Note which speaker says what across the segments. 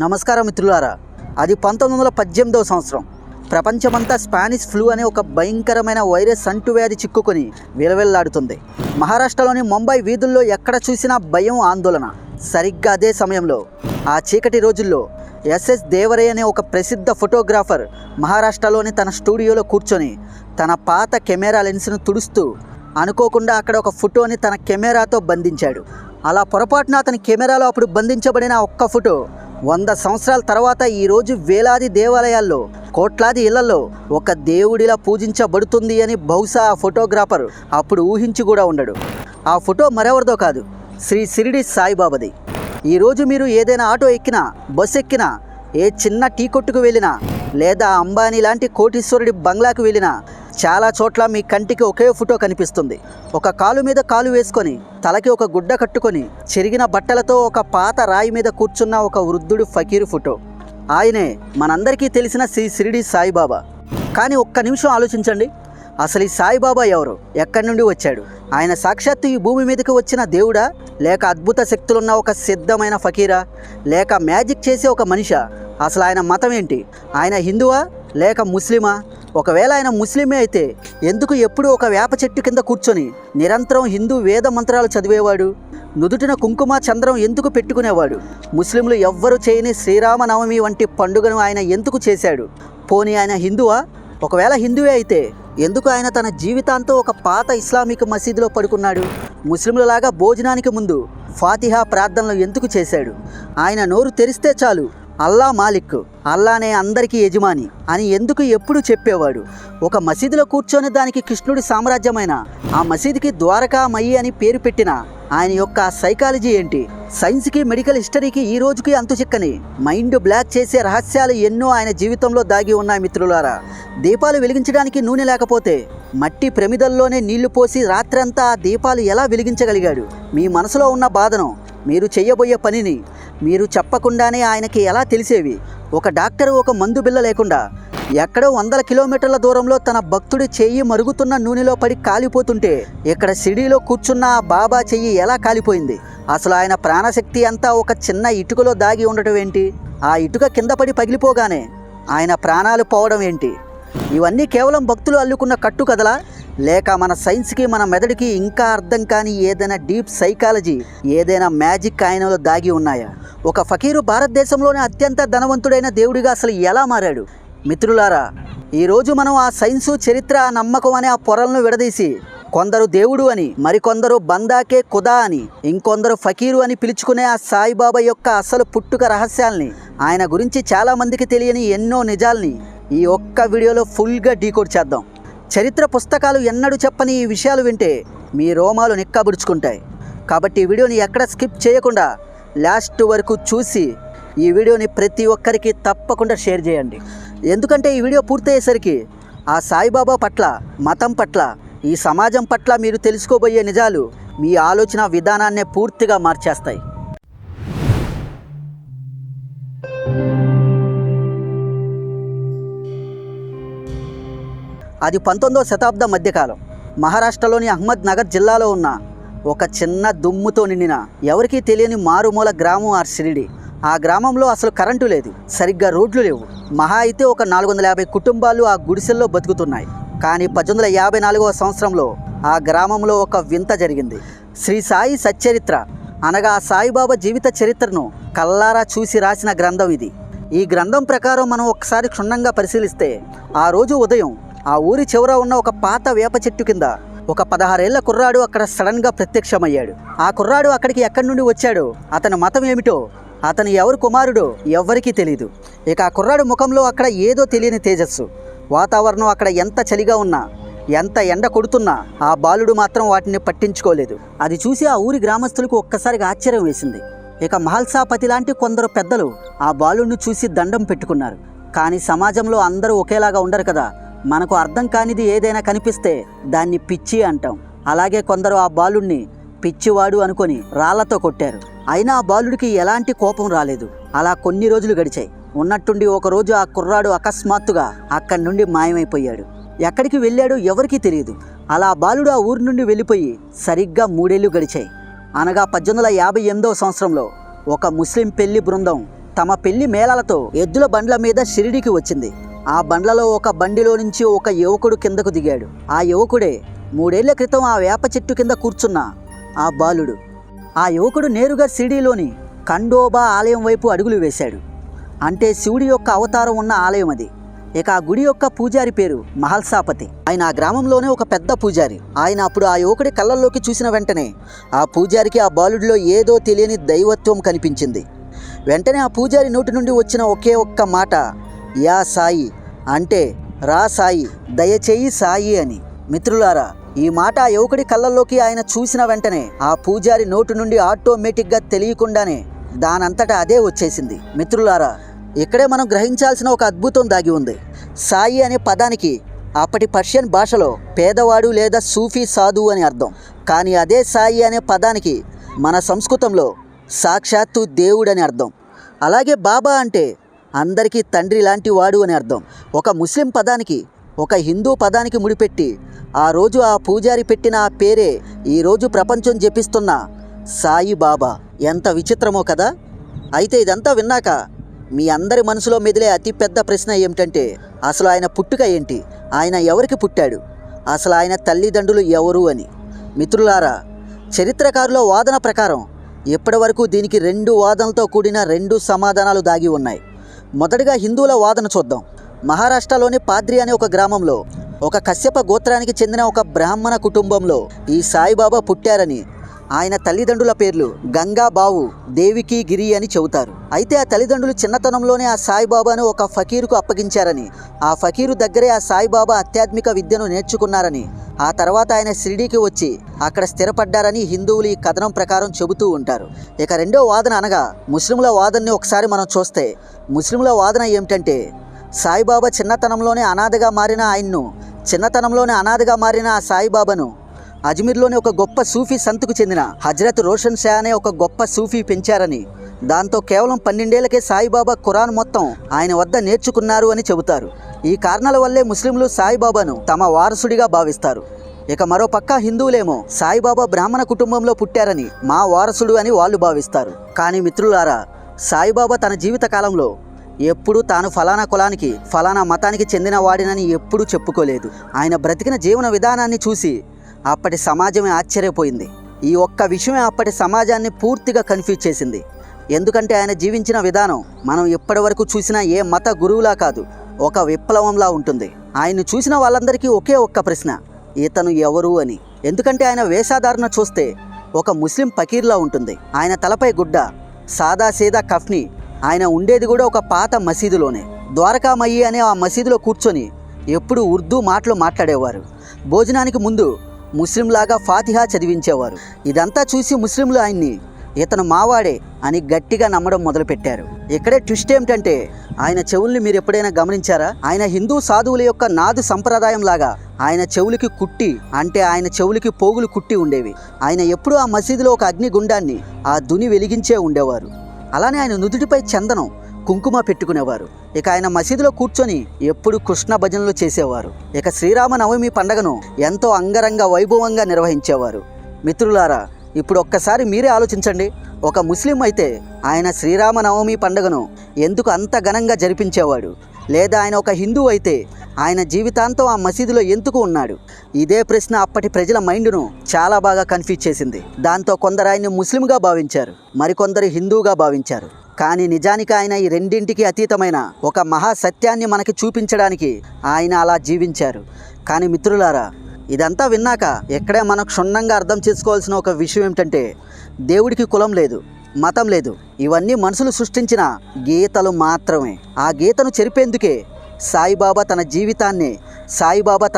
Speaker 1: నమస్కారం మిత్రులారా. అది 1918వ సంవత్సరం. ప్రపంచమంతా స్పానిష్ ఫ్లూ అనే ఒక భయంకరమైన వైరస్ అంటువ్యాధి చిక్కుకొని విలవిల్లాడుతుంది. మహారాష్ట్రలోని ముంబై వీధుల్లో ఎక్కడ చూసినా భయం, ఆందోళన. సరిగ్గా అదే సమయంలో ఆ చీకటి రోజుల్లో ఎస్ఎస్ దేవరే అనే ఒక ప్రసిద్ధ ఫోటోగ్రాఫర్ మహారాష్ట్రలోని తన స్టూడియోలో కూర్చొని తన పాత కెమెరా లెన్స్ను తుడుస్తూ అనుకోకుండా అక్కడ ఒక ఫోటోని తన కెమెరాతో బంధించాడు. అలా పొరపాటున అతని కెమెరాలో అప్పుడు బంధించబడిన ఒక్క ఫోటో 100 సంవత్సరాల తర్వాత ఈరోజు వేలాది దేవాలయాల్లో, కోట్లాది ఇళ్లలో ఒక దేవుడిలా పూజించబడుతుంది అని బహుశా ఆ ఫోటోగ్రాఫర్ అప్పుడు ఊహించి కూడా ఉండడు. ఆ ఫోటో మరెవరిదో కాదు, శ్రీ షిరిడి సాయిబాబాది. ఈరోజు మీరు ఏదైనా ఆటో ఎక్కినా, బస్సు ఎక్కినా, ఏ చిన్న టీ కొట్టుకు వెళ్ళినా, లేదా అంబానీ లాంటి కోటీశ్వరుడి బంగ్లాకు వెళ్ళినా చాలా చోట్ల మీ కంటికి ఒకే ఫోటో కనిపిస్తుంది. ఒక కాలు మీద కాలు వేసుకొని, తలకి ఒక గుడ్డ కట్టుకొని, చెరిగిన బట్టలతో ఒక పాత రాయి మీద కూర్చున్న ఒక వృద్ధుడు ఫకీరు ఫోటో. ఆయనే మనందరికీ తెలిసిన శ్రీ షిరిడి సాయిబాబా. కానీ ఒక్క నిమిషం ఆలోచించండి, అసలు ఈ సాయిబాబా ఎవరు, ఎక్కడి నుండి వచ్చాడు? ఆయన సాక్షాత్తు ఈ భూమి మీదకి వచ్చిన దేవుడా, లేక అద్భుత శక్తులున్న ఒక సిద్ధమైన ఫకీరా, లేక మ్యాజిక్ చేసే ఒక మనిషా? అసలు ఆయన మతం ఏంటి? ఆయన హిందువా లేక ముస్లిమా? ఒకవేళ ఆయన ముస్లిమే అయితే ఎందుకు ఎప్పుడు ఒక వేప చెట్టు కింద కూర్చొని నిరంతరం హిందూ వేద మంత్రాలు చదివేవాడు? నుదుటిన కుంకుమ చంద్రం ఎందుకు పెట్టుకునేవాడు? ముస్లింలు ఎవ్వరూ చేయని శ్రీరామనవమి వంటి పండుగను ఆయన ఎందుకు చేశాడు? పోనీ ఆయన హిందువా? ఒకవేళ హిందువే అయితే ఎందుకు ఆయన తన జీవితాంతో ఒక పాత ఇస్లామిక్ మసీదులో పడుకున్నాడు? ముస్లింలలాగా భోజనానికి ముందు ఫాతిహా ప్రార్థనలు ఎందుకు చేశాడు? ఆయన నోరు తెరిస్తే చాలు అల్లా మాలిక్, అల్లానే అందరికీ యజమాని అని ఎందుకు ఎప్పుడు చెప్పేవాడు? ఒక మసీదులో కూర్చొని దానికి కృష్ణుడి సామ్రాజ్యమైన ఆ మసీదుకి ద్వారకామయి అని పేరు పెట్టిన ఆయన యొక్క సైకాలజీ ఏంటి? సైన్స్కి, మెడికల్ హిస్టరీకి ఈ రోజుకి అంతు చిక్కని మైండ్ బ్లాక్ చేసే రహస్యాలు ఎన్నో ఆయన జీవితంలో దాగి ఉన్నాయి మిత్రులారా. దీపాలు వెలిగించడానికి నూనె లేకపోతే మట్టి ప్రమిదల్లోనే నీళ్లు పోసి రాత్రంతా ఆ దీపాలు ఎలా వెలిగించగలిగాడు? మీ మనసులో ఉన్న బాధను, మీరు చెయ్యబోయే పనిని మీరు చెప్పకుండానే ఆయనకి ఎలా తెలిసేవి? ఒక డాక్టరు ఒక మందు బిల్ల లేకుండా ఎక్కడో 100 కిలోమీటర్ల దూరంలో తన భక్తుడి చెయ్యి మరుగుతున్న నూనెలో పడి కాలిపోతుంటే ఇక్కడ షిరిడీలో కూర్చున్న ఆ బాబా చెయ్యి ఎలా కాలిపోయింది? అసలు ఆయన ప్రాణశక్తి అంతా ఒక చిన్న ఇటుకలో దాగి ఉండటం ఏంటి? ఆ ఇటుక కింద పడి పగిలిపోగానే ఆయన ప్రాణాలు పోవడం ఏంటి? ఇవన్నీ కేవలం భక్తులు అల్లుకున్న కట్టు కథలా, లేక మన సైన్స్కి, మన మెదడుకి ఇంకా అర్థం కాని ఏదైనా డీప్ సైకాలజీ, ఏదైనా మ్యాజిక్ ఆయనలో దాగి ఉన్నాయా? ఒక ఫకీరు భారతదేశంలోనే అత్యంత ధనవంతుడైన దేవుడిగా అసలు ఎలా మారాడు? మిత్రులారా, ఈరోజు మనం ఆ సైన్సు, చరిత్ర, ఆ నమ్మకం అనే ఆ పొరలను విడదీసి కొందరు దేవుడు అని, మరికొందరు బందాకే ఖుదా అని, ఇంకొందరు ఫకీరు అని పిలుచుకునే ఆ సాయిబాబా యొక్క అసలు పుట్టుక రహస్యాల్ని, ఆయన గురించి చాలామందికి తెలియని ఎన్నో నిజాల్ని ఈ ఒక్క వీడియోలో ఫుల్గా డీకోడ్ చేద్దాం. చరిత్ర పుస్తకాలు ఎన్నడూ చెప్పని ఈ విషయాలు వింటే మీ రోమాలు నిక్కబుడుచుకుంటాయి. కాబట్టి ఈ వీడియోని ఎక్కడ స్కిప్ చేయకుండా లాస్ట్ వరకు చూసి ఈ వీడియోని ప్రతి ఒక్కరికి తప్పకుండా షేర్ చేయండి. ఎందుకంటే ఈ వీడియో పూర్తయ్యేసరికి ఆ సాయిబాబా పట్ల, మతం పట్ల, ఈ సమాజం పట్ల మీరు తెలుసుకోబోయే నిజాలు మీ ఆలోచన విధానాన్నే పూర్తిగా మార్చేస్తాయి. అది 19వ శతాబ్దం మధ్యకాలం. మహారాష్ట్రలోని అహ్మద్ నగర్ జిల్లాలో ఉన్న ఒక చిన్న దుమ్ముతో నిండిన, ఎవరికీ తెలియని మారుమూల గ్రామం ఆ షిరిడి. ఆ గ్రామంలో అసలు కరెంటు లేదు, సరిగ్గా రోడ్లు లేవు. మహా అయితే ఒక 450 కుటుంబాలు ఆ గుడిసెల్లో బతుకుతున్నాయి. కానీ 1854వ సంవత్సరంలో ఆ గ్రామంలో ఒక వింత జరిగింది. శ్రీ సాయి సచ్చరిత్ర అనగా సాయిబాబా జీవిత చరిత్రను కల్లారా చూసి రాసిన గ్రంథం ఇది. ఈ గ్రంథం ప్రకారం మనం ఒకసారి క్షుణ్ణంగా పరిశీలిస్తే, ఆ రోజు ఉదయం ఆ ఊరి చివర ఉన్న ఒక పాత వేప చెట్టు కింద ఒక 16 ఏళ్ల కుర్రాడు అక్కడ సడన్గా ప్రత్యక్షమయ్యాడు. ఆ కుర్రాడు అక్కడికి ఎక్కడి నుండి వచ్చాడో, అతని మతం ఏమిటో, అతను ఎవరు కుమారుడో ఎవ్వరికీ తెలియదు. ఇక ఆ కుర్రాడు ముఖంలో అక్కడ ఏదో తెలియని తేజస్సు. వాతావరణం అక్కడ ఎంత చలిగా ఉన్నా, ఎంత ఎండ కొడుతున్నా ఆ బాలుడు మాత్రం వాటిని పట్టించుకోలేదు. అది చూసి ఆ ఊరి గ్రామస్తులకు ఒక్కసారిగా ఆశ్చర్యం వేసింది. ఇక మహల్సాపతి లాంటి కొందరు పెద్దలు ఆ బాలుడిని చూసి దండం పెట్టుకున్నారు. కానీ సమాజంలో అందరూ ఒకేలాగా ఉండరు కదా. మనకు అర్థం కానిది ఏదైనా కనిపిస్తే దాన్ని పిచ్చి అంటాం. అలాగే కొందరు ఆ బాలుడిని పిచ్చివాడు అనుకొని రాళ్లతో కొట్టారు. అయినా ఆ బాలుడికి ఎలాంటి కోపం రాలేదు. అలా కొన్ని రోజులు గడిచాయి. ఉన్నట్టుండి ఒకరోజు ఆ కుర్రాడు అకస్మాత్తుగా అక్కడి నుండి మాయమైపోయాడు. ఎక్కడికి వెళ్ళాడో ఎవరికీ తెలియదు. అలా బాలుడు ఆ ఊరి నుండి వెళ్ళిపోయి సరిగ్గా 3 ఏళ్ళు గడిచాయి. అనగా 1858వ సంవత్సరంలో ఒక ముస్లిం పెళ్లి బృందం తమ పెళ్లి మేళాలతో ఎద్దుల బండ్ల మీద షిరిడీకి వచ్చింది. ఆ బండ్లలో ఒక బండిలో నుంచి ఒక యువకుడు కిందకు దిగాడు. ఆ యువకుడే 3 ఏళ్ల క్రితం ఆ వేప చెట్టు కింద కూర్చున్న ఆ బాలుడు. ఆ యువకుడు నేరుగా షిరిడీలోని ఖండోబా ఆలయం వైపు అడుగులు వేశాడు. అంటే శివుడి యొక్క అవతారం ఉన్న ఆలయం అది. ఇక ఆ గుడి యొక్క పూజారి పేరు మహల్సాపతి. ఆయన ఆ గ్రామంలోనే ఒక పెద్ద పూజారి. ఆయన అప్పుడు ఆ యువకుడి కళ్ళల్లోకి చూసిన వెంటనే ఆ పూజారికి ఆ బాలుడిలో ఏదో తెలియని దైవత్వం కనిపించింది. వెంటనే ఆ పూజారి నోటి నుండి వచ్చిన ఒకే ఒక్క మాట, యా సాయి, అంటే రా సాయి, దయచేయి సాయి అని. మిత్రులారా, ఈ మాట ఆ యువకుడి కళ్ళల్లోకి ఆయన చూసిన వెంటనే ఆ పూజారి నోటి నుండి ఆటోమేటిక్గా తెలియకుండానే దానంతటా అదే వచ్చేసింది. మిత్రులారా, ఇక్కడే మనం గ్రహించాల్సిన ఒక అద్భుతం దాగి ఉంది. సాయి అనే పదానికి అప్పటి పర్షియన్ భాషలో పేదవాడు లేదా సూఫీ సాధువు అని అర్థం. కానీ అదే సాయి అనే పదానికి మన సంస్కృతంలో సాక్షాత్తు దేవుడని అర్థం. అలాగే బాబా అంటే అందరికీ తండ్రి లాంటి వాడు అని అర్థం. ఒక ముస్లిం పదానికి ఒక హిందూ పదానికి ముడిపెట్టి ఆ రోజు ఆ పూజారి పెట్టిన ఆ పేరే ఈరోజు ప్రపంచం జపిస్తున్న సాయి బాబా. ఎంత విచిత్రమో కదా. అయితే ఇదంతా విన్నాక మీ అందరి మనసులో మెదిలే అతిపెద్ద ప్రశ్న ఏమిటంటే, అసలు ఆయన పుట్టుక ఏంటి? ఆయన ఎవరికి పుట్టాడు? అసలు ఆయన తల్లిదండ్రులు ఎవరు అని. మిత్రులారా, చరిత్రకారుల వాదన ప్రకారం ఇప్పటి వరకు దీనికి 2 వాదనలతో కూడిన 2 సమాధానాలు దాగి ఉన్నాయి. మొదటిగా హిందువుల వాదన చూద్దాం. మహారాష్ట్రలోని పాద్రి అనే ఒక గ్రామంలో ఒక కశ్యప గోత్రానికి చెందిన ఒక బ్రాహ్మణ కుటుంబంలో ఈ సాయిబాబా పుట్టారని, ఆయన తల్లిదండ్రుల పేర్లు గంగాబావు, దేవికి గిరి అని చెబుతారు. అయితే ఆ తల్లిదండ్రులు చిన్నతనంలోనే ఆ సాయిబాబాను ఒక ఫకీరుకు అప్పగించారని, ఆ ఫకీరు దగ్గరే ఆ సాయిబాబా ఆధ్యాత్మిక విద్యను నేర్చుకున్నారని, ఆ తర్వాత ఆయన షిరిడీకి వచ్చి అక్కడ స్థిరపడ్డారని హిందువులు ఈ కథనం ప్రకారం చెబుతూ ఉంటారు. ఇక రెండో వాదన అనగా ముస్లింల వాదనని ఒకసారి మనం చూస్తే, ముస్లింల వాదన ఏమిటంటే, సాయిబాబా చిన్నతనంలోనే అనాథగా మారిన ఆ సాయిబాబాను అజ్మీర్లోని ఒక గొప్ప సూఫీ సంతుకు చెందిన హజరత్ రోషన్ షా అనే ఒక గొప్ప సూఫీ పెంచారని, దాంతో కేవలం 12 ఏళ్లకే సాయిబాబా ఖురాన్ మొత్తం ఆయన వద్ద నేర్చుకున్నారు అని చెబుతారు. ఈ కారణాల వల్లే ముస్లింలు సాయిబాబాను తమ వారసుడిగా భావిస్తారు. ఇక మరో పక్క హిందువులేమో సాయిబాబా బ్రాహ్మణ కుటుంబంలో పుట్టారని మా వారసుడు అని వాళ్ళు భావిస్తారు. కానీ మిత్రులారా, సాయిబాబా తన జీవిత కాలంలో ఎప్పుడూ తాను ఫలానా కులానికి ఫలానా మతానికి చెందిన వాడినని ఎప్పుడూ చెప్పుకోలేదు. ఆయన బ్రతికిన జీవన విధానాన్ని చూసి అప్పటి సమాజమే ఆశ్చర్యపోయింది. ఈ ఒక్క విషయమే అప్పటి సమాజాన్ని పూర్తిగా కన్ఫ్యూజ్ చేసింది. ఎందుకంటే ఆయన జీవించిన విధానం మనం ఇప్పటి వరకు చూసిన ఏ మత గురువులా కాదు, ఒక విప్లవంలా ఉంటుంది. ఆయన్ని చూసిన వాళ్ళందరికీ ఒకే ఒక్క ప్రశ్న, ఇతను ఎవరు అని. ఎందుకంటే ఆయన వేషధారణ చూస్తే ఒక ముస్లిం ఫకీర్లా ఉంటుంది. ఆయన తలపై గుడ్డ, సాదాసీదా కఫ్ని. ఆయన ఉండేది కూడా ఒక పాత మసీదులోనే. ద్వారకామయ్యి అనే ఆ మసీదులో కూర్చొని ఎప్పుడు ఉర్దూ మాటలు మాట్లాడేవారు. భోజనానికి ముందు ముస్లింలాగా ఫాతిహా చదివించేవారు. ఇదంతా చూసి ముస్లింలు ఆయన్ని ఇతను మావాడే అని గట్టిగా నమ్మడం మొదలుపెట్టారు. ఇక్కడే ట్విస్ట్ ఏమిటంటే, ఆయన చెవుల్ని మీరు ఎప్పుడైనా గమనించారా? ఆయన హిందూ సాధువుల యొక్క నాదు సంప్రదాయం లాగా ఆయన చెవులకి కుట్టి, అంటే ఆయన చెవులకి పోగులు కుట్టి ఉండేవి. ఆయన ఎప్పుడూ ఆ మసీదులో ఒక అగ్నిగుండాన్ని ఆ దుని వెలిగించే ఉండేవారు. అలానే ఆయన నుదుటిపై చందనం, కుంకుమ పెట్టుకునేవారు. ఇక ఆయన మసీదులో కూర్చొని ఎప్పుడు కృష్ణ భజనలు చేసేవారు. ఇక శ్రీరామనవమి పండగను ఎంతో అంగరంగ వైభవంగా నిర్వహించేవారు. మిత్రులారా, ఇప్పుడు ఒక్కసారి మీరే ఆలోచించండి. ఒక ముస్లిం అయితే ఆయన శ్రీరామనవమి పండుగను ఎందుకు అంత ఘనంగా జరిపించేవాడు? లేదా ఆయన ఒక హిందూ అయితే ఆయన జీవితాంతం ఆ మసీదులో ఎందుకు ఉన్నాడు? ఇదే ప్రశ్న అప్పటి ప్రజల మైండ్ను చాలా బాగా కన్ఫ్యూజ్ చేసింది. దాంతో కొందరు ఆయన్ని ముస్లింగా భావించారు, మరికొందరు హిందూగా భావించారు. కానీ నిజానికి ఆయన ఈ రెండింటికి అతీతమైన ఒక మహా సత్యాన్ని మనకి చూపించడానికి ఆయన అలా జీవించారు. కానీ మిత్రులారా, ఇదంతా విన్నాక ఇక్కడే మనం క్షుణ్ణంగా అర్థం చేసుకోవాల్సిన ఒక విషయం ఏమిటంటే, దేవుడికి కులం లేదు, మతం లేదు. ఇవన్నీ మనుషులు సృష్టించిన గీతలు మాత్రమే. ఆ గీతను చెరిపేందుకే సాయిబాబా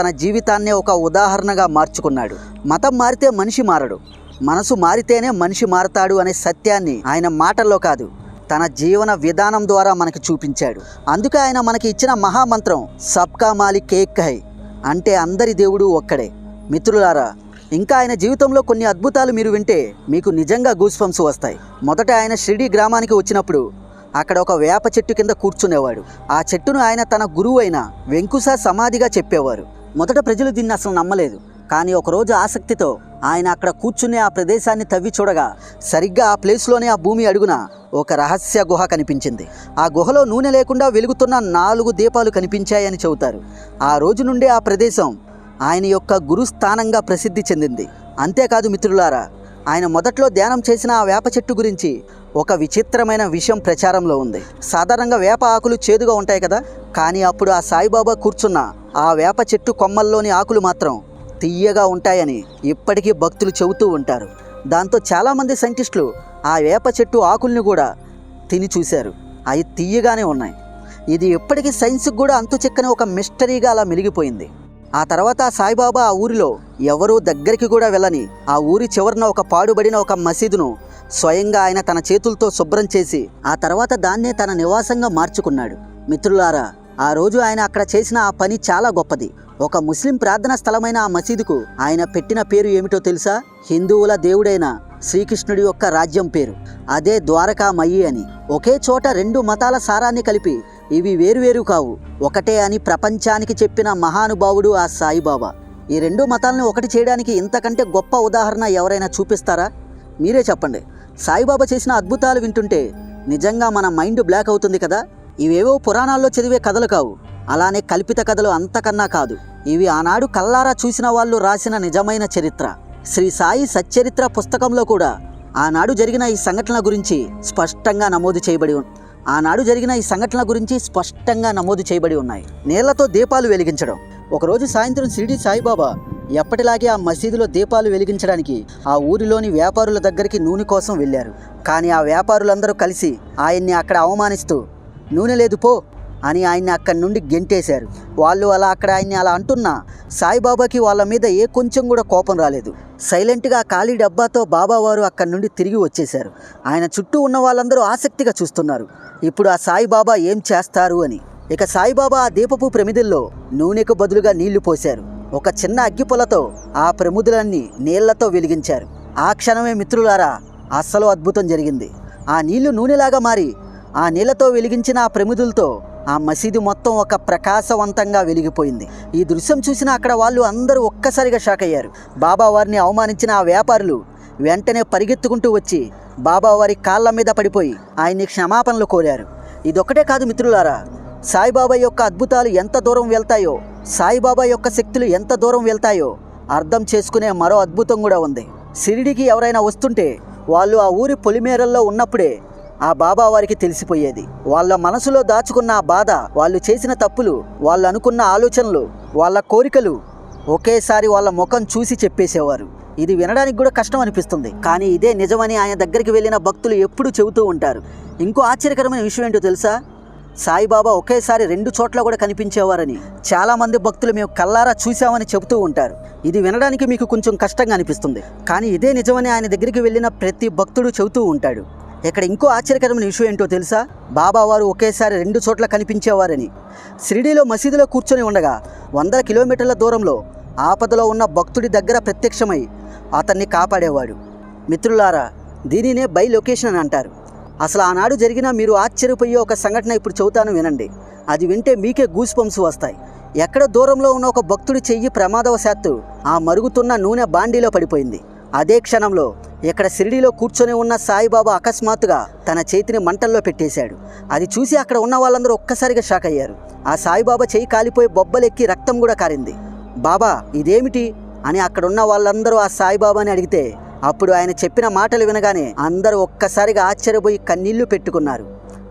Speaker 1: తన జీవితాన్నే ఒక ఉదాహరణగా మార్చుకున్నాడు. మతం మారితే మనిషి మారడు, మనసు మారితేనే మనిషి మారతాడు అనే సత్యాన్ని ఆయన మాటల్లో కాదు, తన జీవన విధానం ద్వారా మనకి చూపించాడు. అందుకే ఆయన మనకి ఇచ్చిన మహామంత్రం సబ్కా మాలిక్ ఏక్ హై, అంటే అందరి దేవుడు ఒక్కడే. మిత్రులారా, ఇంకా ఆయన జీవితంలో కొన్ని అద్భుతాలు మీరు వింటే మీకు నిజంగా గూస్ బంప్స్ వస్తాయి. మొదట ఆయన షిరిడీ గ్రామానికి వచ్చినప్పుడు అక్కడ ఒక వేప చెట్టు కింద కూర్చునేవాడు. ఆ చెట్టును ఆయన తన గురువు అయిన వెంకుస సమాధిగా చెప్పేవారు. మొదట ప్రజలు దీన్ని అసలు నమ్మలేదు. కానీ ఒకరోజు ఆసక్తితో ఆయన అక్కడ కూర్చుని ఆ ప్రదేశాన్ని తవ్వి చూడగా సరిగ్గా ఆ ప్లేస్లోనే ఆ భూమి అడుగున ఒక రహస్య గుహ కనిపించింది. ఆ గుహలో నూనె లేకుండా వెలుగుతున్న 4 దీపాలు కనిపించాయని చెబుతారు. ఆ రోజు నుండే ఆ ప్రదేశం ఆయన యొక్క గురుస్థానంగా ప్రసిద్ధి చెందింది. అంతేకాదు మిత్రులారా, ఆయన మొదట్లో ధ్యానం చేసిన ఆ వేప చెట్టు గురించి ఒక విచిత్రమైన విషయం ప్రచారంలో ఉంది. సాధారణంగా వేప ఆకులు చేదుగా ఉంటాయి కదా, కానీ అప్పుడు ఆ సాయిబాబా కూర్చున్న ఆ వేప చెట్టు కొమ్మల్లోని ఆకులు మాత్రం తియ్యగా ఉంటాయని ఇప్పటికీ భక్తులు చెబుతూ ఉంటారు. దాంతో చాలామంది సైంటిస్టులు ఆ వేప చెట్టు ఆకుల్ని కూడా తిని చూశారు. అవి తియ్యగానే ఉన్నాయి. ఇది ఇప్పటికీ సైన్స్కి కూడా అంతు చిక్కని ఒక మిస్టరీగా అలా మిలిగిపోయింది. ఆ తర్వాత సాయిబాబా ఆ ఊరిలో ఎవరూ దగ్గరికి కూడా వెళ్ళని ఆ ఊరి చివరన ఒక పాడుబడిన ఒక మసీదును స్వయంగా ఆయన తన చేతులతో శుభ్రం చేసి ఆ తర్వాత దాన్నే తన నివాసంగా మార్చుకున్నాడు. మిత్రులారా, ఆ రోజు ఆయన అక్కడ చేసిన ఆ పని చాలా గొప్పది. ఒక ముస్లిం ప్రార్థనా స్థలమైన ఆ మసీదుకు ఆయన పెట్టిన పేరు ఏమిటో తెలుసా? హిందువుల దేవుడైన శ్రీకృష్ణుడి యొక్క రాజ్యం పేరు. అదే ద్వారకామయి అని. ఒకే చోట 2 మతాల సారాన్ని కలిపి ఇవి వేరువేరు కావు, ఒకటే అని ప్రపంచానికి చెప్పిన మహానుభావుడు ఆ సాయిబాబా. ఈ 2 మతాలను ఒకటి చేయడానికి ఇంతకంటే గొప్ప ఉదాహరణ ఎవరైనా చూపిస్తారా? మీరే చెప్పండి. సాయిబాబా చేసిన అద్భుతాలు వింటుంటే నిజంగా మన మైండ్ బ్లాక్ అవుతుంది కదా. ఇవేవో పురాణాల్లో చదివే కథలు కావు, అలానే కల్పిత కథలు అంతకన్నా కాదు. ఇవి ఆనాడు కల్లారా చూసిన వాళ్ళు రాసిన నిజమైన చరిత్ర. శ్రీ సాయి సచ్చరిత్ర పుస్తకంలో కూడా ఆనాడు జరిగిన ఈ సంఘటనల గురించి స్పష్టంగా నమోదు చేయబడి ఉన్నాయి. నీళ్లతో దీపాలు వెలిగించడం. ఒకరోజు సాయంత్రం షిరిడి సాయిబాబా ఎప్పటిలాగే ఆ మసీదులో దీపాలు వెలిగించడానికి ఆ ఊరిలోని వ్యాపారుల దగ్గరికి నూనె కోసం వెళ్ళారు. కానీ ఆ వ్యాపారులందరూ కలిసి ఆయన్ని అక్కడ అవమానిస్తూ నూనె లేదు పో అని ఆయన్ని అక్కడి నుండి గెంటేశారు. వాళ్ళు అక్కడ ఆయన్ని అలా అంటున్నా సాయిబాబాకి వాళ్ళ మీద ఏ కొంచెం కూడా కోపం రాలేదు. సైలెంట్గా ఖాళీ డబ్బాతో బాబావారు అక్కడి నుండి తిరిగి వచ్చేశారు. ఆయన చుట్టూ ఉన్న వాళ్ళందరూ ఆసక్తిగా చూస్తున్నారు ఇప్పుడు ఆ సాయిబాబా ఏం చేస్తారు అని. ఇక సాయిబాబా ఆ దీపపు ప్రమిదల్లో నూనెకు బదులుగా నీళ్లు పోశారు. ఒక చిన్న అగ్గిపొలతో ఆ ప్రమిదలన్నీ నీళ్లతో వెలిగించారు. ఆ క్షణమే మిత్రులారా అస్సలు అద్భుతం జరిగింది. ఆ నీళ్లు నూనెలాగా మారి ఆ నీళ్లతో వెలిగించిన ఆ ప్రమిదలతో ఆ మసీదు మొత్తం ఒక ప్రకాశవంతంగా వెలిగిపోయింది. ఈ దృశ్యం చూసిన అక్కడ వాళ్ళు అందరూ ఒక్కసారిగా షాక్ అయ్యారు. బాబా వారిని అవమానించిన ఆ వ్యాపారులు వెంటనే పరిగెత్తుకుంటూ వచ్చి బాబావారి కాళ్ళ మీద పడిపోయి ఆయన్ని క్షమాపణలు కోరారు. ఇదొక్కటే కాదు మిత్రులారా, సాయిబాబా యొక్క అద్భుతాలు ఎంత దూరం వెళ్తాయో, సాయిబాబా యొక్క శక్తులు ఎంత దూరం వెళ్తాయో అర్థం చేసుకునే మరో అద్భుతం కూడా ఉంది. షిరిడికి ఎవరైనా వస్తుంటే వాళ్ళు ఆ ఊరి పొలిమేరల్లో ఉన్నప్పుడే ఆ బాబా వారికి తెలిసిపోయేది. వాళ్ళ మనసులో దాచుకున్న ఆ బాధ, వాళ్ళు చేసిన తప్పులు, వాళ్ళు అనుకున్న ఆలోచనలు, వాళ్ళ కోరికలు ఒకేసారి వాళ్ళ ముఖం చూసి చెప్పేసేవారు. ఇది వినడానికి కూడా కష్టం అనిపిస్తుంది, కానీ ఇదే నిజమని ఆయన దగ్గరికి వెళ్ళిన భక్తులు ఎప్పుడూ చెబుతూ ఉంటారు. ఇంకో ఆశ్చర్యకరమైన విషయం ఏంటో తెలుసా? సాయిబాబా ఒకేసారి 2 చోట్ల కూడా కనిపించేవారని చాలామంది భక్తులు మేము కల్లారా చూసామని చెబుతూ ఉంటారు. ఇది వినడానికి మీకు కొంచెం కష్టంగా అనిపిస్తుంది, కానీ ఇదే నిజమని ఆయన దగ్గరికి వెళ్ళిన ప్రతి భక్తుడు చెబుతూ ఉంటాడు. ఇక్కడ ఇంకో ఆశ్చర్యకరమైన విషయం ఏంటో తెలుసా? బాబావారు ఒకేసారి 2 చోట్ల కనిపించేవారని. షిరిడీలో మసీదులో కూర్చొని ఉండగా 100 కిలోమీటర్ల దూరంలో ఆపదలో ఉన్న భక్తుడి దగ్గర ప్రత్యక్షమై అతన్ని కాపాడేవాడు. మిత్రులారా, దీనినే బై లొకేషన్ అని అంటారు. అసలు ఆనాడు జరిగిన మీరు ఆశ్చర్యపోయే ఒక సంఘటన ఇప్పుడు చెబుతాను, వినండి. అది వింటే మీకే గూస్ బంప్స్ వస్తాయి. ఎక్కడ దూరంలో ఉన్న ఒక భక్తుడి చెయ్యి ప్రమాదవశాత్తు ఆ మరుగుతున్న నూనె బాండీలో పడిపోయింది. అదే క్షణంలో ఇక్కడ షిరిడీలో కూర్చొని ఉన్న సాయిబాబా అకస్మాత్తుగా తన చేతిని మంటల్లో పెట్టేశాడు. అది చూసి అక్కడ ఉన్న వాళ్ళందరూ ఒక్కసారిగా షాక్ అయ్యారు. ఆ సాయిబాబా చేయి కాలిపోయి బొబ్బలెక్కి రక్తం కూడా కారింది. బాబా ఇదేమిటి అని అక్కడున్న వాళ్ళందరూ ఆ సాయిబాబాని అడిగితే అప్పుడు ఆయన చెప్పిన మాటలు వినగానే అందరూ ఒక్కసారిగా ఆశ్చర్యపోయి కన్నీళ్లు పెట్టుకున్నారు.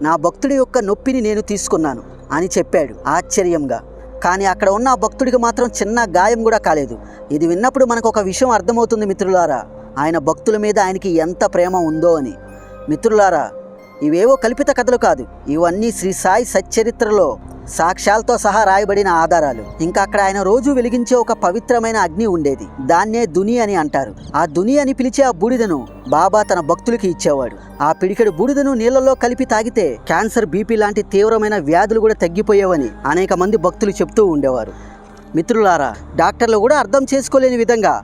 Speaker 1: నా భక్తుడి యొక్క నొప్పిని నేను తీసుకున్నాను అని చెప్పాడు ఆశ్చర్యంగా. కానీ అక్కడ ఉన్న ఆ భక్తుడికి మాత్రం చిన్న గాయం కూడా కాలేదు. ఇది విన్నప్పుడు మనకు ఒక విషయం అర్థమవుతుంది మిత్రులారా, ఆయన భక్తుల మీద ఆయనకి ఎంత ప్రేమ ఉందో అని. మిత్రులారా, ఇవేవో కల్పిత కథలు కాదు, ఇవన్నీ శ్రీ సాయి సచ్చరిత్రలో సాక్ష్యాలతో సహా రాయబడిన ఆధారాలు. ఇంకా అక్కడ ఆయన రోజు వెలిగించే ఒక పవిత్రమైన అగ్ని ఉండేది. దాన్నే దుని అని అంటారు. ఆ దుని అని పిలిచే ఆ బూడిదను బాబా తన భక్తులకి ఇచ్చేవాడు. ఆ పిడికెడు బూడిదను నీళ్లలో కలిపి తాగితే క్యాన్సర్, బీపీ లాంటి తీవ్రమైన వ్యాధులు కూడా తగ్గిపోయేవని అనేక మంది భక్తులు చెప్తూ ఉండేవారు. మిత్రులారా, డాక్టర్లు కూడా అర్థం చేసుకోలేని విధంగా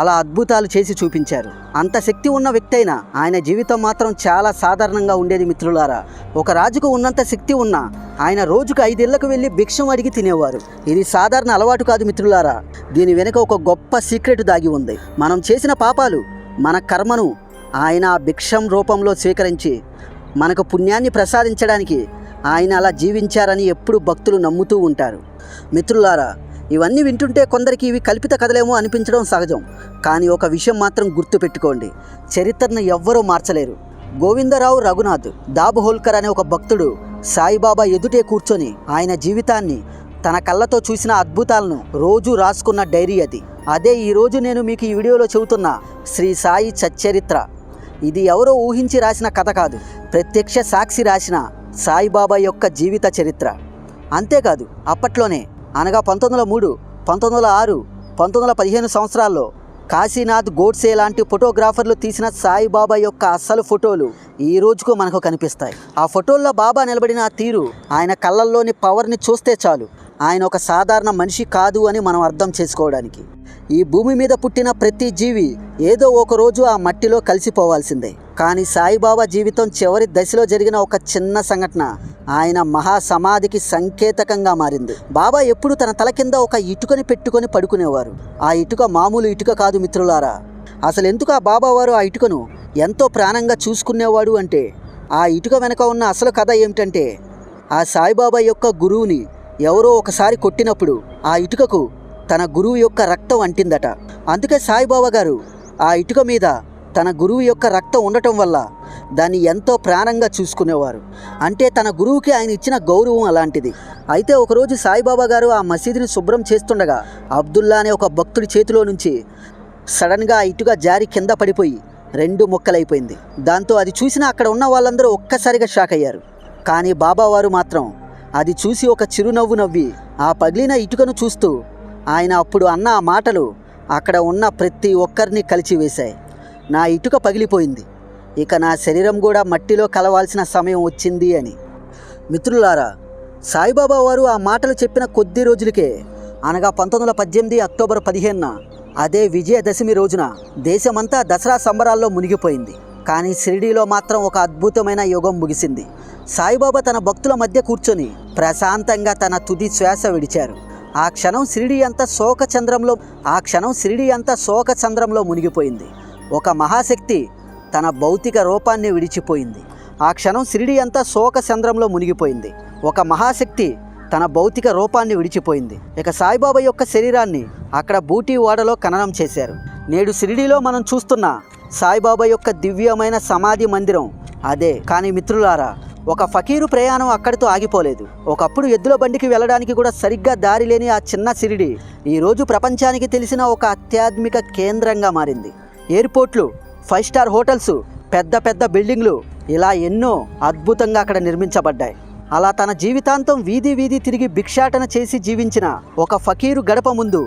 Speaker 1: అలా అద్భుతాలు చేసి చూపించారు. అంత శక్తి ఉన్న వ్యక్తి అయినా ఆయన జీవితం మాత్రం చాలా సాధారణంగా ఉండేది మిత్రులారా. ఒక రాజుకు ఉన్నంత శక్తి ఉన్నా ఆయన రోజుకు 5 ఇళ్లకు వెళ్ళి భిక్షం అడిగి తినేవారు. ఇది సాధారణ అలవాటు కాదు మిత్రులారా. దీని వెనుక ఒక గొప్ప సీక్రెట్ దాగి ఉంది. మనం చేసిన పాపాలు, మన కర్మను ఆయన ఆ భిక్షం రూపంలో స్వీకరించి మనకు పుణ్యాన్ని ప్రసాదించడానికి ఆయన అలా జీవించారని ఎప్పుడు భక్తులు నమ్ముతూ ఉంటారు. మిత్రులారా, ఇవన్నీ వింటుంటే కొందరికి ఇవి కల్పిత కథలేమో అనిపించడం సహజం. కానీ ఒక విషయం మాత్రం గుర్తుపెట్టుకోండి, చరిత్రను ఎవ్వరూ మార్చలేరు. గోవిందరావు రఘునాథ్ దాబోల్కర్ అనే ఒక భక్తుడు సాయిబాబా ఎదుటే కూర్చొని ఆయన జీవితాన్ని, తన కళ్ళతో చూసిన అద్భుతాలను రోజు రాసుకున్న డైరీ అది. అదే ఈరోజు నేను మీకు ఈ వీడియోలో చెబుతున్న శ్రీ సాయి సచ్చరిత్ర. ఇది ఎవరో ఊహించి రాసిన కథ కాదు, ప్రత్యక్ష సాక్షి రాసిన సాయిబాబా యొక్క జీవిత చరిత్ర. అంతేకాదు, అప్పట్లోనే అనగా 1903, 1906, 1915 సంవత్సరాల్లో కాశీనాథ్ గోడ్సే లాంటి ఫోటోగ్రాఫర్లు తీసిన సాయిబాబా యొక్క అసలు ఫోటోలు ఈ రోజుకు మనకు కనిపిస్తాయి. ఆ ఫోటోల్లో బాబా నిలబడిన ఆ తీరు, ఆయన కళ్ళల్లోని పవర్ని చూస్తే చాలు ఆయన ఒక సాధారణ మనిషి కాదు అని మనం అర్థం చేసుకోవడానికి. ఈ భూమి మీద పుట్టిన ప్రతి జీవి ఏదో ఒక రోజు ఆ మట్టిలో కలిసిపోవాల్సిందే. కానీ సాయిబాబా జీవితం చివరి దశలో జరిగిన ఒక చిన్న సంఘటన ఆయన మహాసమాధికి సంకేతకంగా మారింది. బాబా ఎప్పుడు తన తల కింద ఒక ఇటుకని పెట్టుకొని పడుకునేవారు. ఆ ఇటుక మామూలు ఇటుక కాదు మిత్రులారా. అసలు ఎందుకు ఆ బాబా వారు ఆ ఇటుకను ఎంతో ప్రాణంగా చూసుకునేవాడు అంటే, ఆ ఇటుక వెనక ఉన్న అసలు కథ ఏమిటంటే, ఆ సాయిబాబా యొక్క గురువుని ఎవరో ఒకసారి కొట్టినప్పుడు ఆ ఇటుకకు తన గురువు యొక్క రక్తం అంటిందట. అందుకే సాయిబాబా గారు ఆ ఇటుక మీద తన గురువు యొక్క రక్తం ఉండటం వల్ల దాన్ని ఎంతో ప్రాణంగా చూసుకునేవారు. అంటే తన గురువుకి ఆయన ఇచ్చిన గౌరవం అలాంటిది. అయితే ఒకరోజు సాయిబాబా గారు ఆ మసీదుని శుభ్రం చేస్తుండగా అబ్దుల్లా అనే ఒక భక్తుడి చేతిలో నుంచి సడన్గా ఆ ఇటుక జారి కింద పడిపోయి 2 ముక్కలైపోయింది. దాంతో అది చూసిన అక్కడ ఉన్న వాళ్ళందరూ ఒక్కసారిగా షాక్ అయ్యారు. కానీ బాబావారు మాత్రం అది చూసి ఒక చిరునవ్వు నవ్వి ఆ పగిలిన ఇటుకను చూస్తూ ఆయన అప్పుడు అన్న ఆ మాటలు అక్కడ ఉన్న ప్రతి ఒక్కరిని కలిచివేశాయి. నా ఇటుక పగిలిపోయింది, ఇక నా శరీరం కూడా మట్టిలో కలవాల్సిన సమయం వచ్చింది అని. మిత్రులారా, సాయిబాబా వారు ఆ మాటలు చెప్పిన కొద్ది రోజులకే అనగా 1918 అక్టోబర్ 15న అదే విజయదశమి రోజున దేశమంతా దసరా సంబరాల్లో మునిగిపోయింది. కానీ షిరిడీలో మాత్రం ఒక అద్భుతమైన యుగం ముగిసింది. సాయిబాబా తన భక్తుల మధ్య కూర్చొని ప్రశాంతంగా తన తుది శ్వాస విడిచారు. ఆ క్షణం షిరిడీ అంతా శోకచంద్రంలో మునిగిపోయింది. ఒక మహాశక్తి తన భౌతిక రూపాన్ని విడిచిపోయింది. ఆ క్షణం షిరిడీ అంతా శోకచంద్రంలో మునిగిపోయింది. ఒక మహాశక్తి తన భౌతిక రూపాన్ని విడిచిపోయింది. ఇక సాయిబాబా యొక్క శరీరాన్ని అక్కడ బూటీ ఓడలో ఖననం చేశారు. నేడు షిరిడీలో మనం చూస్తున్న సాయిబాబా యొక్క దివ్యమైన సమాధి మందిరం అదే. కానీ మిత్రులారా, ఒక ఫకీరు ప్రయాణం అక్కడితో ఆగిపోలేదు. ఒకప్పుడు ఎద్దుల బండికి వెళ్ళడానికి కూడా సరిగ్గా దారి లేని ఆ చిన్న షిరిడీ ఈరోజు ప్రపంచానికి తెలిసిన ఒక ఆధ్యాత్మిక కేంద్రంగా మారింది. ఎయిర్పోర్ట్లు, 5 స్టార్ హోటల్స్, పెద్ద పెద్ద బిల్డింగ్లు, ఇలా ఎన్నో అద్భుతంగా అక్కడ నిర్మించబడ్డాయి. అలా తన జీవితాంతం వీధి వీధి తిరిగి భిక్షాటన చేసి జీవించిన ఒక ఫకీరు గడప ముందు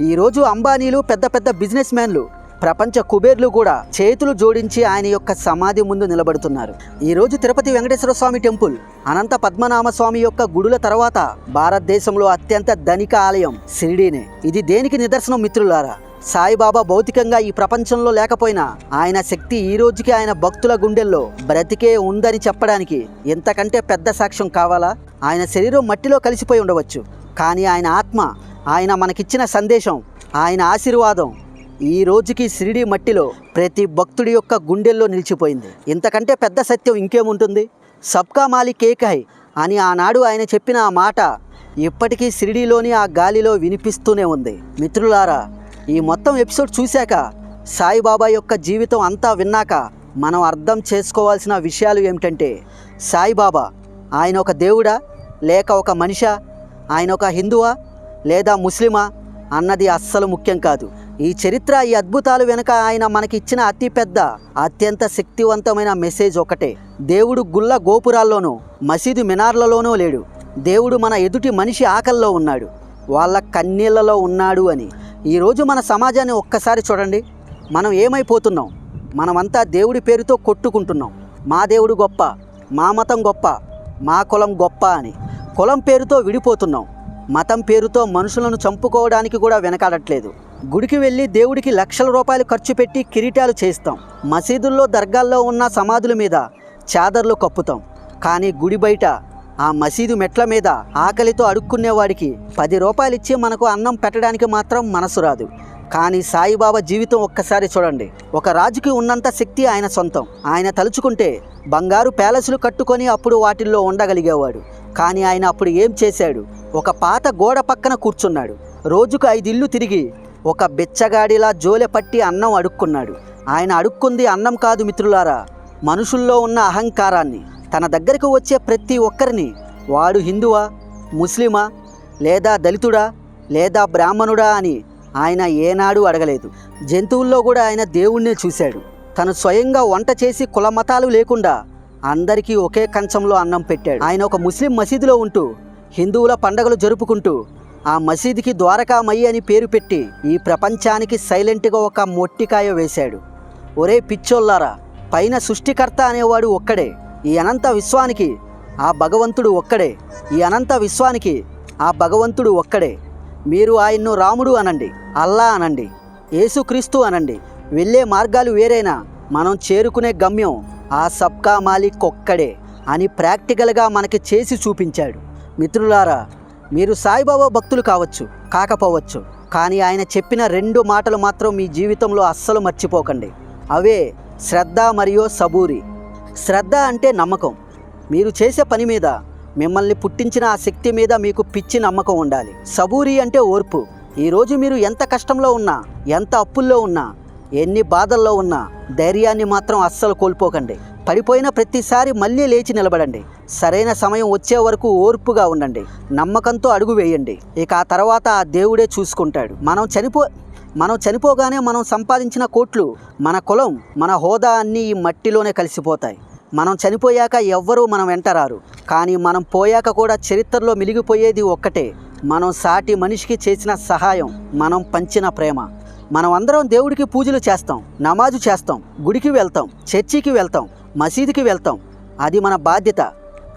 Speaker 1: ఈరోజు అంబానీలు, పెద్ద పెద్ద బిజినెస్ మ్యాన్లు, ప్రపంచ కుబేర్లు కూడా చేతులు జోడించి ఆయన యొక్క సమాధి ముందు నిలబడుతున్నారు. ఈరోజు తిరుపతి వెంకటేశ్వర స్వామి టెంపుల్, అనంత పద్మనాభ స్వామి యొక్క గుడుల తర్వాత భారతదేశంలో అత్యంత ధనిక ఆలయం షిరిడీనే. ఇది దేనికి నిదర్శనం మిత్రులారా? సాయిబాబా భౌతికంగా ఈ ప్రపంచంలో లేకపోయినా ఆయన శక్తి ఈ రోజుకి ఆయన భక్తుల గుండెల్లో బ్రతికే ఉందని చెప్పడానికి ఎంతకంటే పెద్ద సాక్ష్యం కావాలా? ఆయన శరీరం మట్టిలో కలిసిపోయి ఉండవచ్చు, కానీ ఆయన ఆత్మ, ఆయన మనకిచ్చిన సందేశం, ఆయన ఆశీర్వాదం ఈ రోజుకి షిరిడీ మట్టిలో ప్రతి భక్తుడి యొక్క గుండెల్లో నిలిచిపోయింది. ఇంతకంటే పెద్ద సత్యం ఇంకేముంటుంది? సబ్కా మాలిక్ ఏక్ హై అని ఆనాడు ఆయన చెప్పిన ఆ మాట ఇప్పటికీ షిరిడీలోని ఆ గాలిలో వినిపిస్తూనే ఉంది. మిత్రులారా, ఈ మొత్తం ఎపిసోడ్ చూశాక, సాయిబాబా యొక్క జీవితం అంతా విన్నాక మనం అర్థం చేసుకోవాల్సిన విషయాలు ఏమిటంటే, సాయిబాబా ఆయన ఒక దేవుడా లేక ఒక మనిషా, ఆయన ఒక హిందువా లేదా ముస్లిమా అన్నది అస్సలు ముఖ్యం కాదు. ఈ చరిత్ర, ఈ అద్భుతాలు వెనుక ఆయన మనకి ఇచ్చిన అతిపెద్ద, అత్యంత శక్తివంతమైన మెసేజ్ ఒకటే. దేవుడు గుళ్ళ గోపురాల్లోనూ మసీదు మినార్లలోనూ లేడు. దేవుడు మన ఎదుటి మనిషి ఆకల్లో ఉన్నాడు, వాళ్ళ కన్నీళ్లలో ఉన్నాడు అని. ఈరోజు మన సమాజాన్ని ఒక్కసారి చూడండి. మనం ఏమైపోతున్నాం? మనమంతా దేవుడి పేరుతో కొట్టుకుంటున్నాం. మా దేవుడు గొప్ప, మా మతం గొప్ప, మా కులం గొప్ప అని. కులం పేరుతో విడిపోతున్నాం. మతం పేరుతో మనుషులను చంపుకోవడానికి కూడా వెనకాడట్లేదు. గుడికి వెళ్ళి దేవుడికి లక్షల రూపాయలు ఖర్చు పెట్టి కిరీటాలు చేస్తాం. మసీదుల్లో దర్గాల్లో ఉన్న సమాధుల మీద చాదర్లు కప్పుతాం. కానీ గుడి బయట ఆ మసీదు మెట్ల మీద ఆకలితో అడుక్కునేవాడికి 10 రూపాయలు ఇచ్చి మనకు అన్నం పెట్టడానికి మాత్రం మనసు రాదు. కానీ సాయిబాబా జీవితం ఒక్కసారి చూడండి. ఒక రాజుకి ఉన్నంత శక్తి ఆయన సొంతం. ఆయన తలుచుకుంటే బంగారు ప్యాలెస్లు కట్టుకొని అప్పుడు వాటిల్లో ఉండగలిగేవాడు. కానీ ఆయన అప్పుడు ఏం చేశాడు? ఒక పాత గోడ పక్కన కూర్చున్నాడు. రోజుకు 5 ఇళ్ళు తిరిగి ఒక బిచ్చగాడిలా జోలె పట్టి అన్నం అడుక్కున్నాడు. ఆయన అడుక్కుంది అన్నం కాదు మిత్రులారా, మనుషుల్లో ఉన్న అహంకారాన్ని. తన దగ్గరకు వచ్చే ప్రతి ఒక్కరిని వాడు హిందువా, ముస్లిమా, లేదా దళితుడా, లేదా బ్రాహ్మణుడా అని ఆయన ఏనాడు అడగలేదు. జంతువుల్లో కూడా ఆయన దేవుణ్ణే చూశాడు. తను స్వయంగా వంట చేసి కుల మతాలు లేకుండా అందరికీ ఒకే కంచంలో అన్నం పెట్టాడు. ఆయన ఒక ముస్లిం మసీదులో ఉంటూ హిందువుల పండగలు జరుపుకుంటూ ఆ మసీదుకి ద్వారకామయ్యి అని పేరు పెట్టి ఈ ప్రపంచానికి సైలెంట్గా ఒక మొట్టికాయ వేశాడు. ఒరే పిచ్చోల్లారా, పైన సృష్టికర్త అనేవాడు ఒక్కడే. ఈ అనంత విశ్వానికి ఆ భగవంతుడు ఒక్కడే. ఈ అనంత విశ్వానికి ఆ భగవంతుడు ఒక్కడే. మీరు ఆయన్ను రాముడు అనండి, అల్లా అనండి, యేసుక్రీస్తు అనండి. వెళ్ళే మార్గాలు వేరైనా మనం చేరుకునే గమ్యం ఆ సబ్కా మాలిక్ ఒక్కడే అని ప్రాక్టికల్గా మనకి చేసి చూపించాడు. మిత్రులారా, మీరు సాయిబాబా భక్తులు కావచ్చు, కాకపోవచ్చు, కానీ ఆయన చెప్పిన 2 మాటలు మాత్రం మీ జీవితంలో అస్సలు మర్చిపోకండి. అవే శ్రద్ధ మరియు సబూరి. శ్రద్ధ అంటే నమ్మకం. మీరు చేసే పని మీద, మిమ్మల్ని పుట్టించిన ఆ శక్తి మీద మీకు పిచ్చి నమ్మకం ఉండాలి. సబూరి అంటే ఓర్పు. ఈరోజు మీరు ఎంత కష్టంలో ఉన్నా, ఎంత అప్పుల్లో ఉన్నా, ఎన్ని బాధల్లో ఉన్నా ధైర్యాన్ని మాత్రం అస్సలు కోల్పోకండి. పడిపోయిన ప్రతిసారి మళ్ళీ లేచి నిలబడండి. సరైన సమయం వచ్చే వరకు ఓర్పుగా ఉండండి. నమ్మకంతో అడుగు వేయండి. ఇక ఆ తర్వాత ఆ దేవుడే చూసుకుంటాడు. మనం చనిపోగానే మనం సంపాదించిన కోట్లు, మన కులం, మన హోదా అన్నీ ఈ మట్టిలోనే కలిసిపోతాయి. మనం చనిపోయాక ఎవ్వరూ మనం వెంటరారు. కానీ మనం పోయాక కూడా చరిత్రలో మిలిగిపోయేది ఒక్కటే, మనం సాటి మనిషికి చేసిన సహాయం, మనం పంచిన ప్రేమ. మనం అందరం దేవుడికి పూజలు చేస్తాం, నమాజు చేస్తాం, గుడికి వెళ్తాం, చర్చికి వెళ్తాం, మసీదుకి వెళ్తాం. అది మన బాధ్యత.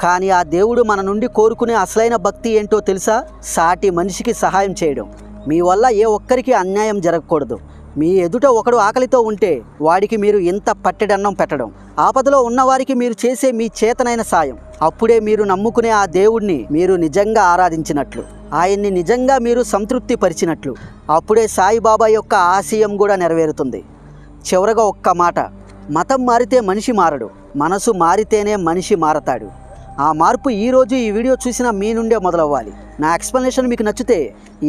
Speaker 1: కానీ ఆ దేవుడు మన నుండి కోరుకునే అసలైన భక్తి ఏంటో తెలుసా? సాటి మనిషికి సహాయం చేయడం. మీ వల్ల ఏ ఒక్కరికి అన్యాయం జరగకూడదు. మీ ఎదుట ఒకడు ఆకలితో ఉంటే వాడికి మీరు ఇంత పట్టెడన్నం పెట్టడం. ఆపదలో ఉన్నవారికి మీరు చేసే మీ చేతనైన సాయం. అప్పుడే మీరు నమ్ముకునే ఆ దేవుడిని మీరు నిజంగా ఆరాధించినట్లు, ఆయన్ని నిజంగా మీరు సంతృప్తి పరిచినట్లు. అప్పుడే సాయిబాబా యొక్క ఆశయం కూడా నెరవేరుతుంది. చివరగా ఒక్క మాట, మతం మారితే మనిషి మారడు, మనసు మారితేనే మనిషి మారతాడు. ఆ మార్పు ఈరోజు ఈ వీడియో చూసిన మీ నుండే మొదలవ్వాలి. నా ఎక్స్ప్లెనేషన్ మీకు నచ్చితే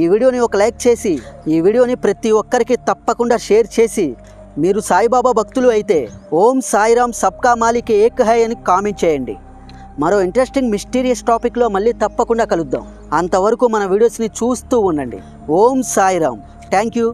Speaker 1: ఈ వీడియోని ఒక లైక్ చేసి, ఈ వీడియోని ప్రతి ఒక్కరికి తప్పకుండా షేర్ చేసి, మీరు సాయిబాబా భక్తులు అయితే ఓం సాయిరామ్ సబ్కా మాలిక్ ఏక్ హై అని కామెంట్ చేయండి. మరో ఇంట్రెస్టింగ్ మిస్టీరియస్ టాపిక్లో మళ్ళీ తప్పకుండా కలుద్దాం. అంతవరకు మన వీడియోస్ని చూస్తూ ఉండండి. ఓం సాయిరామ్. Thank you.